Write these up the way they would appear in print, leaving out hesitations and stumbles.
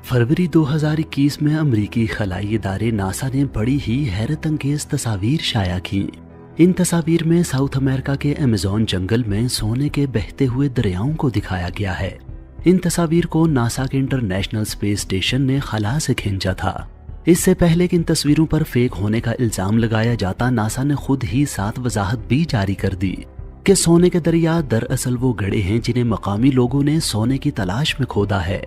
फरवरी 2021 में अमरीकी खलाई इदारे नासा ने बड़ी ही हैरत अंगेज तस्वीर शाया की। इन तस्वीर में साउथ अमेरिका के अमेज़न जंगल में सोने के बहते हुए दरियाओं को दिखाया गया है। इन तस्वीर को नासा के इंटरनेशनल स्पेस स्टेशन ने खला से खींचा था। इससे पहले कि इन तस्वीरों पर फेक होने का इल्जाम लगाया जाता, नासा ने खुद ही साथ वजाहत भी जारी कर दी कि सोने के दरिया दरअसल वो गड्ढे हैं जिन्हें मकामी लोगों ने सोने की तलाश में खोदा है।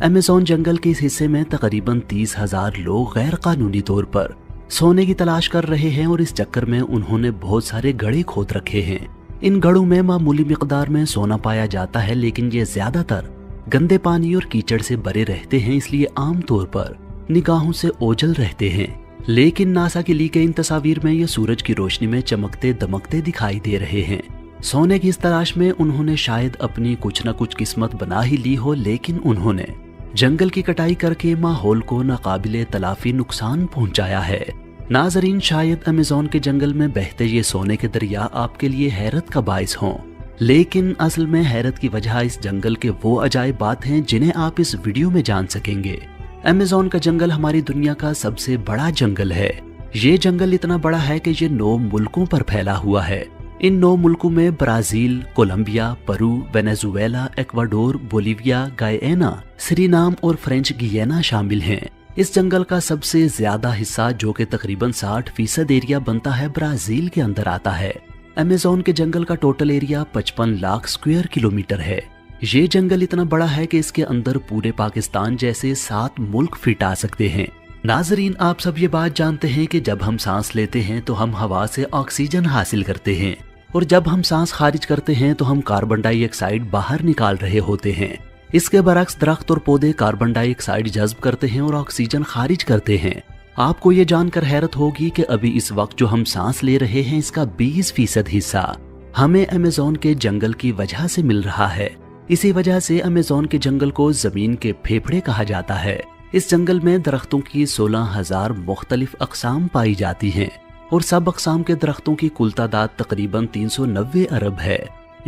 अमेज़न जंगल के इस हिस्से में तकरीबन 30,000 लोग गैर कानूनी तौर पर सोने की तलाश कर रहे हैं और इस चक्कर में उन्होंने बहुत सारे गड्ढे खोद रखे हैं। इन गड्ढों में मामूली मिकदार में सोना पाया जाता है, लेकिन ये ज्यादातर गंदे पानी और कीचड़ से भरे रहते हैं, इसलिए आमतौर पर निगाहों से ओझल रहते हैं। लेकिन नासा की ली गई इन तस्वीर में ये सूरज की रोशनी में चमकते दमकते दिखाई दे रहे हैं। सोने की इस तलाश में उन्होंने शायद अपनी कुछ न कुछ किस्मत बना ही ली हो, लेकिन उन्होंने जंगल की कटाई करके माहौल को नाकाबिले तलाफी नुकसान पहुंचाया है। नाजरीन, शायद अमेज़न के जंगल में बहते ये सोने के दरिया आपके लिए हैरत का बाइस हों, लेकिन असल में हैरत की वजह इस जंगल के वो अजायब बात हैं जिन्हें आप इस वीडियो में जान सकेंगे। अमेज़न का जंगल हमारी दुनिया का सबसे बड़ा जंगल है। ये जंगल इतना बड़ा है कि ये 9 मुल्कों पर फैला हुआ है। इन 9 मुल्कों में Brazil, Colombia, Peru, Venezuela, Ecuador, Bolivia, Guyana, Suriname और फ्रेंच गियाना शामिल हैं। इस जंगल का सबसे ज्यादा हिस्सा, जो कि तकरीबन 60% एरिया बनता है, ब्राजील के अंदर आता है। अमेज़न के जंगल का total area 55 lakh square kilometre है। ये जंगल इतना बड़ा है कि इसके अंदर पूरे पाकिस्तान जैसे 7 मुल्क फिट आ सकते हैं। नाजरीन, आप सब ये बात जानते हैं कि जब हम सांस लेते हैं तो हम हवा से ऑक्सीजन हासिल करते हैं, और जब हम सांस खारिज करते हैं तो हम कार्बन डाइऑक्साइड बाहर निकाल रहे होते हैं। इसके बरक्स दरख्त और पौधे कार्बन डाइऑक्साइड जज्ब करते हैं और ऑक्सीजन खारिज करते हैं। आपको ये जानकर हैरत होगी कि अभी इस वक्त जो हम सांस ले रहे हैं, इसका 20% हिस्सा हमें अमेज़न के जंगल की वजह से मिल रहा है। इसी वजह से अमेज़न के जंगल को जमीन के फेफड़े कहा जाता है। इस जंगल में दरख्तों की 16,000 मुख्तलिफ अकसाम पाई जाती हैं और सब अकसाम के दरख्तों की कुल तादाद तकरीबन 390 अरब है।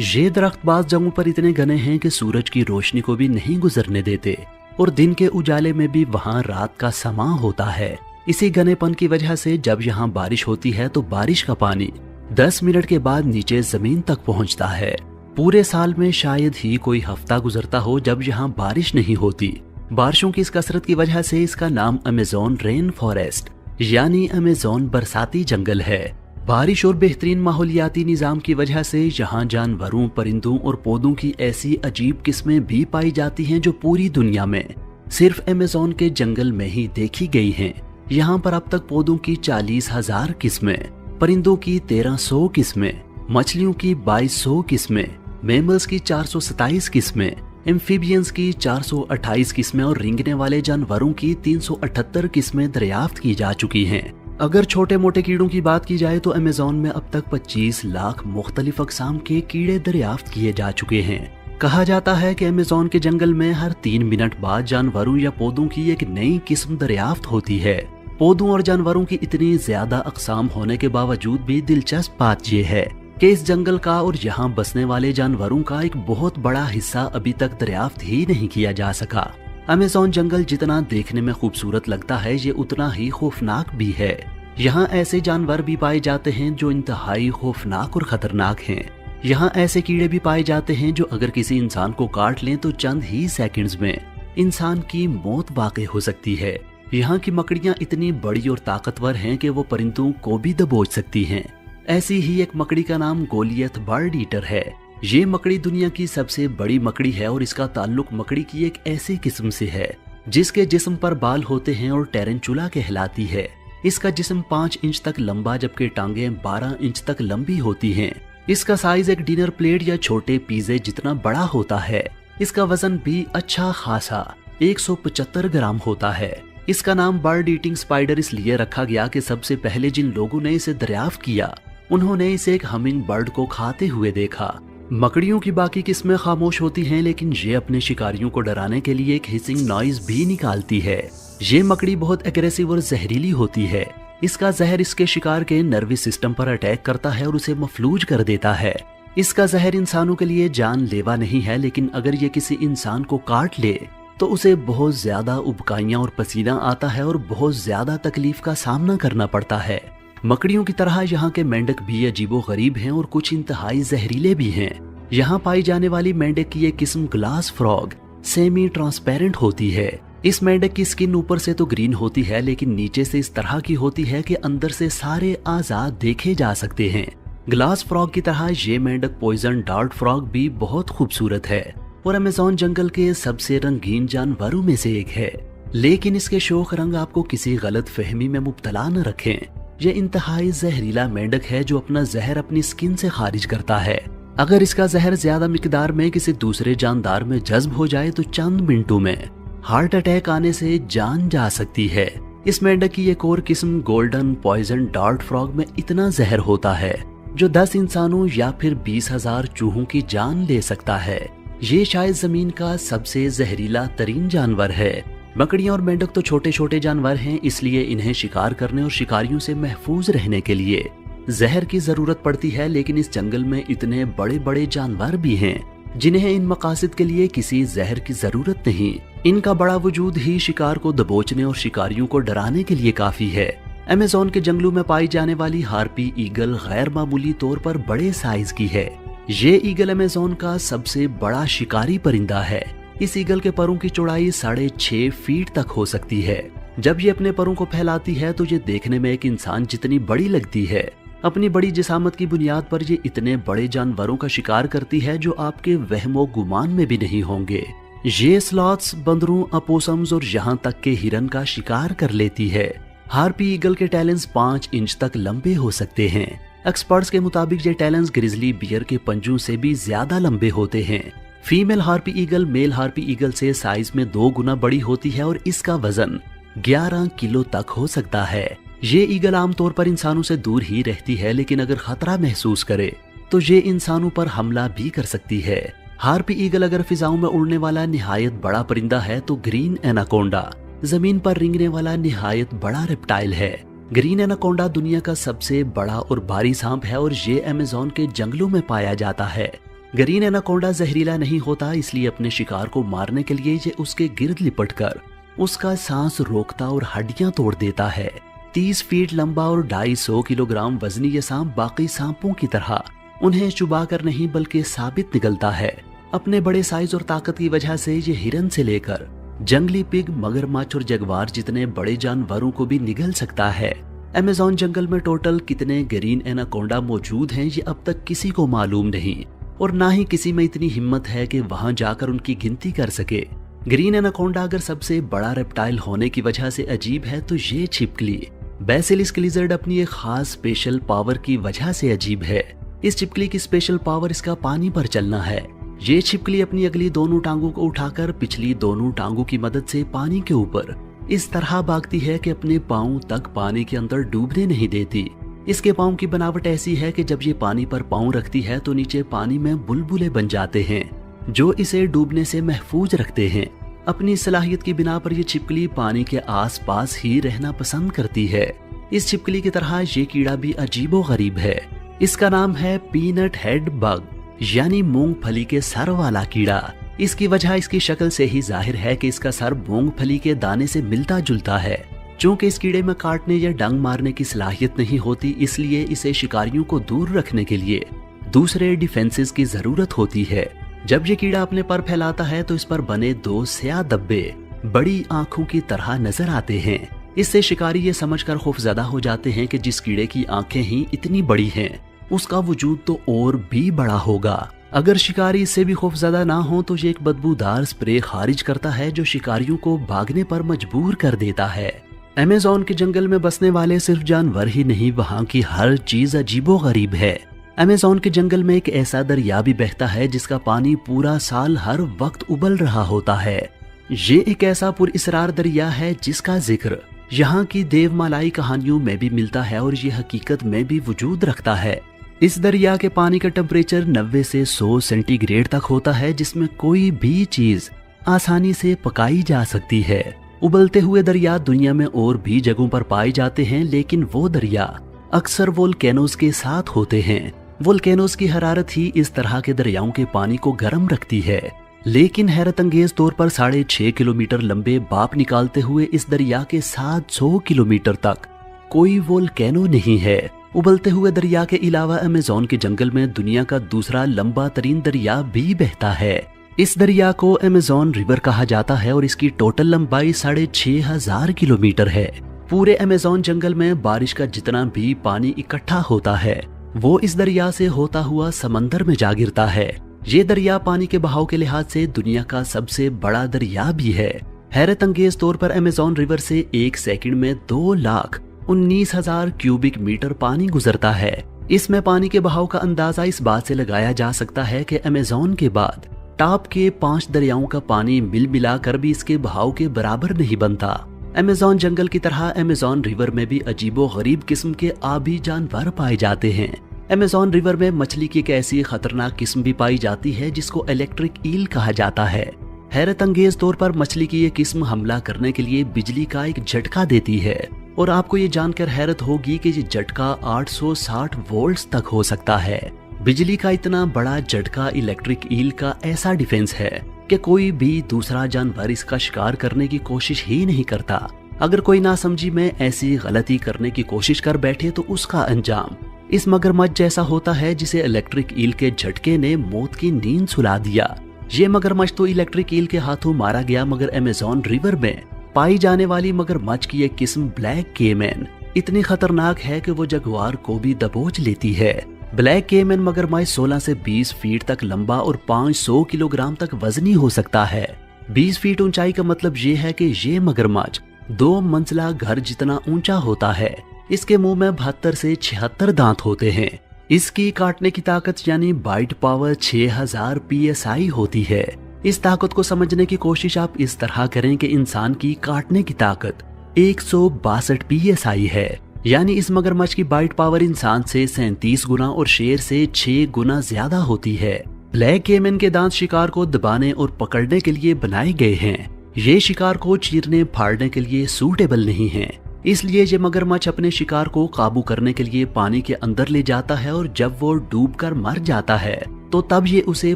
ये दरख्त बाज़ जगहों पर इतने घने हैं कि सूरज की रोशनी को भी नहीं गुजरने देते और दिन के उजाले में भी वहाँ रात का समा होता है। इसी घनेपन की वजह से जब यहाँ बारिश होती है तो बारिश का पानी 10 मिनट के बाद नीचे जमीन तक पहुँचता है। पूरे साल में शायद ही कोई हफ्ता गुजरता हो जब यहाँ बारिश नहीं होती। बारिशों की इस कसरत की वजह से इसका नाम अमेज़न रेन फॉरेस्ट यानी अमेज़न बरसाती जंगल है। बारिश और बेहतरीन माहौलियाती निजाम की वजह से यहाँ जानवरों, परिंदों और पौधों की ऐसी अजीब किस्में भी पाई जाती हैं जो पूरी दुनिया में सिर्फ अमेज़न के जंगल में ही देखी गई हैं। यहाँ पर अब तक पौधों की 40,000 किस्में, परिंदों की 1300 किस्में, मछलियों की 2200 किस्में, मैमल्स की 427 किस्में, एम्फीबियंस की 428 किस्में और रेंगने वाले जानवरों की 378 किस्में दरियाफ्त की जा चुकी हैं। अगर छोटे मोटे कीड़ों की बात की जाए तो अमेज़न में अब तक 25 लाख मुख्तलिफ अक़साम के कीड़े दरियाफ्त किए जा चुके हैं। कहा जाता है कि अमेज़न के जंगल में हर 3 मिनट बाद जानवरों या पौधों की एक नई किस्म दरियाफ्त होती है। पौधों और जानवरों की इतनी ज्यादा अक़साम होने के बावजूद भी दिलचस्प बात यह है कि इस जंगल का और यहाँ बसने वाले जानवरों का एक बहुत बड़ा हिस्सा अभी तक दरियाफ्त ही नहीं किया जा सका। अमेज़न जंगल जितना देखने में खूबसूरत लगता है, ये उतना ही खौफनाक भी है। यहाँ ऐसे जानवर भी पाए जाते हैं जो इंतहाई खौफनाक और खतरनाक हैं। यहाँ ऐसे कीड़े भी पाए जाते हैं जो अगर किसी इंसान को काट लें तो चंद ही सेकंड्स में इंसान की मौत वाक़ई हो सकती है। यहाँ की मकड़ियाँ इतनी बड़ी और ताकतवर हैं कि वो परिंदों को भी दबोच सकती हैं। ऐसी ही एक मकड़ी का नाम गोलियत बर्ड ईटर है। ये मकड़ी दुनिया की सबसे बड़ी मकड़ी है और इसका ताल्लुक मकड़ी की एक ऐसी किस्म से है जिसके जिस्म पर बाल होते हैं और टेरेंचुला कहलाती है। इसका जिस्म 5 इंच तक लंबा जबकि टांगें 12 इंच तक लंबी होती हैं। इसका साइज एक डिनर प्लेट या छोटे पिज़्ज़े जितना बड़ा होता है। इसका वजन भी अच्छा खासा 175 ग्राम होता है। इसका नाम बर्ड ईटिंग स्पाइडर इसलिए रखा गया कि सबसे पहले जिन लोगों ने इसे दरियाफ्त किया उन्होंने इसे एक हमिंग बर्ड को खाते हुए देखा। मकड़ियों की बाकी किस्में खामोश होती हैं, लेकिन ये अपने शिकारियों को डराने के लिए एक हिसिंग नॉइज भी निकालती है। ये मकड़ी बहुत एग्रेसिव और जहरीली होती है। इसका जहर इसके शिकार के नर्वस सिस्टम पर अटैक करता है और उसे मफलूज कर देता है। इसका जहर इंसानों के लिए जानलेवा नहीं है, लेकिन अगर ये किसी इंसान को काट ले तो उसे बहुत ज्यादा उबकाइयां और पसीना आता है और बहुत ज्यादा तकलीफ का सामना करना पड़ता है। मकड़ियों की तरह यहाँ के मेंढक भी अजीबोगरीब हैं और कुछ इंतहाई जहरीले भी हैं। यहाँ पाई जाने वाली मेंढक की एक किस्म ग्लास फ्रॉग सेमी ट्रांसपेरेंट होती है। इस मेंढक की स्किन ऊपर से तो ग्रीन होती है, लेकिन नीचे से इस तरह की होती है कि अंदर से सारे आजाद देखे जा सकते हैं। ग्लास फ्रॉग की तरह ये मेंढक पॉइजन डार्ट फ्रॉग भी बहुत खूबसूरत है और अमेज़न जंगल के सबसे रंगीन जानवरों में से एक है। लेकिन इसके शोख रंग आपको किसी गलत फहमी में मुब्तला न रखें। यह इंतहाई जहरीला मेंढक है जो अपना जहर अपनी स्किन से खारिज करता है। अगर इसका जहर ज्यादा मिकदार में किसी दूसरे जानदार में जज्ब हो जाए तो चंद मिनटों में हार्ट अटैक आने से जान जा सकती है। इस मेंढक की एक और किस्म गोल्डन पॉइजन डार्ट फ्रॉग में इतना जहर होता है जो 10 इंसानों या फिर 20,000 चूहों की जान ले सकता है। ये शायद जमीन का सबसे जहरीला तरीन जानवर है। मकड़ियां और मेंढक तो छोटे छोटे जानवर हैं, इसलिए इन्हें शिकार करने और शिकारियों से महफूज रहने के लिए जहर की जरूरत पड़ती है। लेकिन इस जंगल में इतने बड़े बड़े जानवर भी हैं जिन्हें इन मकासद के लिए किसी जहर की जरूरत नहीं। इनका बड़ा वजूद ही शिकार को दबोचने और शिकारियों को डराने के लिए काफी है। अमेज़न के जंगलों में पाई जाने वाली हार्पी ईगल गैर मामूली तौर पर बड़े साइज की है। ये ईगल अमेज़न का सबसे बड़ा शिकारी परिंदा है। इस ईगल के परों की चौड़ाई 6.5 फीट तक हो सकती है। जब ये अपने परों को फैलाती है तो ये देखने में एक इंसान जितनी बड़ी लगती है। अपनी बड़ी जिसामत की बुनियाद पर ये इतने बड़े जानवरों का शिकार करती है जो आपके वहमो गुमान में भी नहीं होंगे। ये स्लॉथ्स, बंदरों, अपोसम्स और यहाँ तक के हिरन का शिकार कर लेती है। हार्पी ईगल के टैलेंस 5 इंच तक लंबे हो सकते हैं। एक्सपर्ट्स के मुताबिक ये टैलेंस ग्रिजली बियर के पंजों से भी ज्यादा लंबे होते हैं। Female harpy eagle male harpy eagle से साइज में 2 गुना बड़ी होती है और इसका वजन 11 किलो तक हो सकता है। ये ईगल आमतौर पर इंसानों से दूर ही रहती है, लेकिन अगर खतरा महसूस करे तो ये इंसानों पर हमला भी कर सकती है। हार्पी ईगल अगर फिजाओं में उड़ने वाला निहायत बड़ा परिंदा है तो ग्रीन एनाकोंडा जमीन पर रेंगने वाला निहायत बड़ा रेप्टाइल है। ग्रीन एनाकोंडा दुनिया का सबसे बड़ा और भारी सांप है और ये अमेज़न के जंगलों में पाया जाता है। ग्रीन एनाकोंडा जहरीला नहीं होता, इसलिए अपने शिकार को मारने के लिए ये उसके गिर्द लिपटकर उसका सांस रोकता और हड्डियां तोड़ देता है। 30 फीट लंबा और 250 किलोग्राम वजनी ये सांप बाकी सांपों की तरह उन्हें चुबाकर नहीं बल्कि साबित निकलता है। अपने बड़े साइज और ताकत की वजह से ये हिरन से लेकर जंगली पिग, मगरमच्छ और जगवार जितने बड़े जानवरों को भी निगल सकता है। अमेज़न जंगल में टोटल कितने ग्रीन एनाकोंडा मौजूद हैं ये अब तक किसी को मालूम नहीं और ना ही किसी में इतनी हिम्मत है कि वहां जाकर उनकी गिनती कर सके। ग्रीन एनाकोंडा अगर सबसे बड़ा रेप्टाइल होने की वजह से अजीब है तो ये छिपकली बेसिलिस्क लिजर्ड अपनी एक खास स्पेशल पावर की वजह से अजीब है। इस छिपकली की स्पेशल पावर इसका पानी पर चलना है। ये छिपकली अपनी अगली दोनों टांगों को उठाकर पिछली दोनों टांगों की मदद से पानी के ऊपर इस तरह भागती है कि अपने पांव तक पानी के अंदर डूबने नहीं देती। इसके पांव की बनावट ऐसी है कि जब ये पानी पर पांव रखती है तो नीचे पानी में बुलबुले बन जाते हैं जो इसे डूबने से महफूज रखते हैं। अपनी सलाहियत की बिना पर यह छिपकली पानी के आसपास ही रहना पसंद करती है। इस छिपकली की तरह ये कीड़ा भी अजीबोगरीब है। इसका नाम है पीनट हेड बग यानी मूंगफली के सर वाला कीड़ा। इसकी वजह इसकी शक्ल से ही जाहिर है कि इसका सर मूंगफली के दाने से मिलता जुलता है। चूंकि इस कीड़े में काटने या डंग मारने की सलाहियत नहीं होती, इसलिए इसे शिकारियों को दूर रखने के लिए दूसरे डिफेंसेस की जरूरत होती है। जब ये कीड़ा अपने पर फैलाता है तो इस पर बने 2 स्याह धब्बे बड़ी आंखों की तरह नजर आते हैं। इससे शिकारी ये समझकर खौफजदा हो जाते हैं कि जिस कीड़े की आंखें ही इतनी बड़ी हैं, उसका वजूद तो और भी बड़ा होगा। अगर शिकारी इससे भी खौफजदा ना हो तो ये एक बदबूदार स्प्रे खारिज करता है जो शिकारियों को भागने पर मजबूर कर देता है। अमेज़न के जंगल में बसने वाले सिर्फ जानवर ही नहीं, वहाँ की हर चीज अजीबोगरीब है। अमेज़न के जंगल में एक ऐसा दरिया भी बहता है जिसका पानी पूरा साल हर वक्त उबल रहा होता है। ये एक ऐसा पुरइसरार दरिया है जिसका जिक्र यहाँ की देवमालाई कहानियों में भी मिलता है और ये हकीकत में भी वजूद रखता है। इस दरिया के पानी का टेम्परेचर 90 से 100 सेंटीग्रेड तक होता है, जिसमें कोई भी चीज आसानी से पकाई जा सकती है। उबलते हुए दरिया दुनिया में और भी जगहों पर पाए जाते हैं, लेकिन वो दरिया अक्सर वोल्केनोज के साथ होते हैं। वोल्केनोज की हरारत ही इस तरह के दरियाओं के पानी को गर्म रखती है। लेकिन हैरत अंगेज तौर पर 6.5 किलोमीटर लंबे बाप निकालते हुए इस दरिया के 700 किलोमीटर तक कोई वोल्केनो नहीं है। उबलते हुए दरिया के अलावा अमेज़न के जंगल में दुनिया का दूसरा लंबा तरीन दरिया भी बहता है। इस दरिया को अमेज़न रिवर कहा जाता है और इसकी टोटल लंबाई 6,500 किलोमीटर है। पूरे अमेज़न जंगल में बारिश का जितना भी पानी इकट्ठा होता है वो इस दरिया से होता हुआ समंदर में जा गिरता है। ये दरिया पानी के बहाव के लिहाज से दुनिया का सबसे बड़ा दरिया भी है। हैरत अंगेज तौर पर अमेज़न रिवर से एक सेकंड में 2,19,000 क्यूबिक मीटर पानी गुजरता है। इसमें पानी के बहाव का अंदाजा इस बात से लगाया जा सकता है कि अमेज़न के बाद टॉप के 5 दरियाओं का पानी मिल मिलाकर भी इसके बहाव के बराबर नहीं बनता। अमेज़न जंगल की तरह अमेज़न रिवर में भी अजीबो गरीब किस्म के आबी जानवर पाए जाते हैं। अमेज़न रिवर में मछली की एक ऐसी खतरनाक किस्म भी पाई जाती है जिसको इलेक्ट्रिक ईल कहा जाता है। हैरत अंगेज तौर पर मछली की ये किस्म हमला करने के लिए बिजली का एक झटका देती है और आपको ये जानकर हैरत होगी कि ये झटका 860 वोल्ट्स तक हो सकता है। बिजली का इतना बड़ा झटका इलेक्ट्रिक ईल का ऐसा डिफेंस है कि कोई भी दूसरा जानवर इसका शिकार करने की कोशिश ही नहीं करता। अगर कोई नासमझी में ऐसी गलती करने की कोशिश कर बैठे तो उसका अंजाम इस मगरमच्छ जैसा होता है जिसे इलेक्ट्रिक ईल के झटके ने मौत की नींद सुला दिया। ये मगरमच्छ तो इलेक्ट्रिक ईल के हाथों मारा गया, मगर अमेज़न रिवर में पाई जाने वाली मगरमच्छ की एक किस्म ब्लैक केमैन इतनी खतरनाक है कि वो जगुआर को भी दबोच लेती है। ब्लैक केमैन मगरमच्छ 16 से 20 फीट तक लंबा और 500 किलोग्राम तक वजनी हो सकता है। 20 फीट ऊंचाई का मतलब ये है कि ये मगरमच्छ 2 मंजिला घर जितना ऊंचा होता है। इसके मुंह में 72 से 76 दांत होते हैं। इसकी काटने की ताकत यानी बाइट पावर 6000 PSI होती है। इस ताकत को समझने की कोशिश आप इस तरह करें कि इंसान की काटने की ताकत 162 PSI है, यानी इस मगरमच्छ की बाइट पावर इंसान से 37 गुना और शेर से 6 गुना ज्यादा होती है। ब्लैक केमैन के दांत शिकार को दबाने और पकड़ने के लिए बनाए गए हैं। ये शिकार को चीरने फाड़ने के लिए सूटेबल नहीं है, इसलिए ये मगरमच्छ अपने शिकार को काबू करने के लिए पानी के अंदर ले जाता है और जब वो डूबकर मर जाता है तो तब ये उसे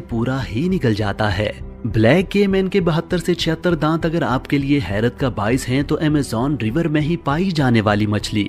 पूरा ही निकल जाता है। ब्लैक केमैन के 72 से 76 दांत अगर आपके लिए हैरत का बाइस हैं तो अमेज़न रिवर में ही पाई जाने वाली मछली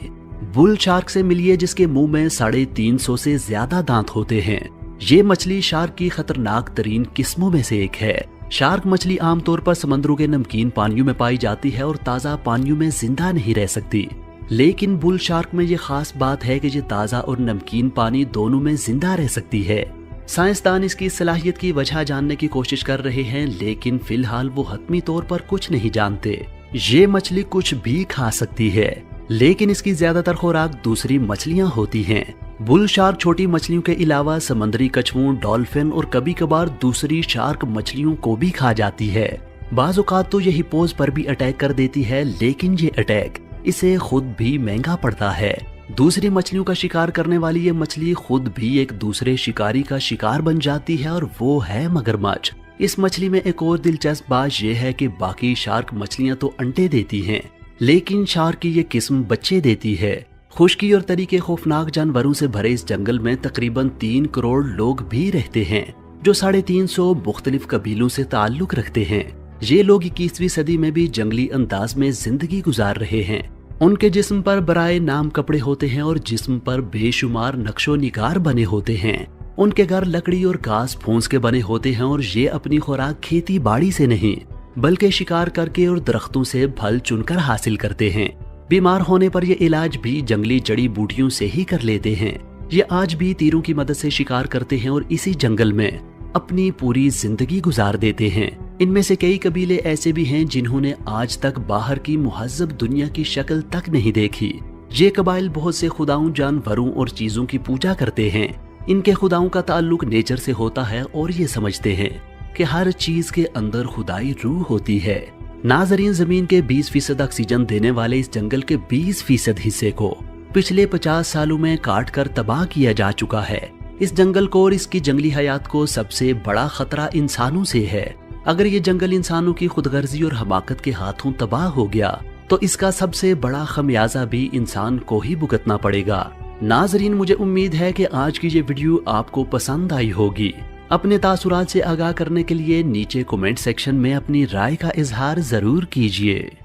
बुल शार्क से मिलिए जिसके मुंह में 350 से ज्यादा दांत होते हैं। ये मछली शार्क की खतरनाक तरीन किस्मों में से एक है। शार्क मछली आमतौर पर समंदरों के नमकीन पानियों में पाई जाती है और ताज़ा पानियों में जिंदा नहीं रह सकती, लेकिन बुल शार्क में ये खास बात है कि ये ताज़ा और नमकीन पानी दोनों में जिंदा रह सकती है। साइंसदान इसकी सलाहियत की वजह जानने की कोशिश कर रहे हैं, लेकिन फिलहाल वो हतमी तौर पर कुछ नहीं जानते। ये मछली कुछ भी खा सकती है, लेकिन इसकी ज्यादातर खुराक दूसरी मछलियां होती हैं। बुल शार्क छोटी मछलियों के अलावा समुद्री कछुओं, डॉल्फिन और कभी कभार दूसरी शार्क मछलियों को भी खा जाती है। बाज़ औक़ात तो ये हिप्पोज़ पर भी अटैक कर देती है, लेकिन ये अटैक इसे खुद भी महंगा पड़ता है। दूसरी मछलियों का शिकार करने वाली ये मछली खुद भी एक दूसरे शिकारी का शिकार बन जाती है और वो है मगरमच्छ। इस मछली में एक और दिलचस्प बात यह है कि बाकी शार्क मछलियां तो अंडे देती हैं, लेकिन शार्क की ये किस्म बच्चे देती है। खुश्की और तरीके खौफनाक जानवरों से भरे इस जंगल में तकरीबन 3 करोड़ लोग भी रहते हैं, जो 350 मुख्तलिफ कबीलों से ताल्लुक रखते हैं। ये लोग 21वीं सदी में भी जंगली अंदाज में जिंदगी गुजार रहे हैं। उनके जिस्म पर बराए नाम कपड़े होते हैं और जिस्म पर बेशुमार नक्शो निगार बने होते हैं। उनके घर लकड़ी और घास फूस के बने होते हैं और ये अपनी खुराक खेती बाड़ी से नहीं बल्कि शिकार करके और दरख्तों से फल चुनकर हासिल करते हैं। बीमार होने पर ये इलाज भी जंगली जड़ी बूटियों से ही कर लेते हैं। ये आज भी तीरों की मदद से शिकार करते हैं और इसी जंगल में अपनी पूरी जिंदगी गुजार देते हैं। इनमें से कई कबीले ऐसे भी हैं जिन्होंने आज तक बाहर की मुहज्जब दुनिया की शक्ल तक नहीं देखी। ये कबाइल बहुत से खुदाओं, जानवरों और चीजों की पूजा करते हैं। इनके खुदाओं का ताल्लुक नेचर से होता है और ये समझते हैं कि हर चीज के अंदर खुदाई रूह होती है। नाजरीन, जमीन के 20% ऑक्सीजन देने वाले इस जंगल के 20% हिस्से को पिछले 50 सालों में काट कर तबाह किया जा चुका है। इस जंगल को और इसकी जंगली हयात को सबसे बड़ा खतरा इंसानों से है। अगर ये जंगल इंसानों की खुदगर्जी और हमाकत के हाथों तबाह हो गया तो इसका सबसे बड़ा खमियाजा भी इंसान को ही भुगतना पड़ेगा। नाजरीन, मुझे उम्मीद है कि आज की ये वीडियो आपको पसंद आई होगी। अपने तासुरात से आगाह करने के लिए नीचे कमेंट सेक्शन में अपनी राय का इजहार जरूर कीजिए।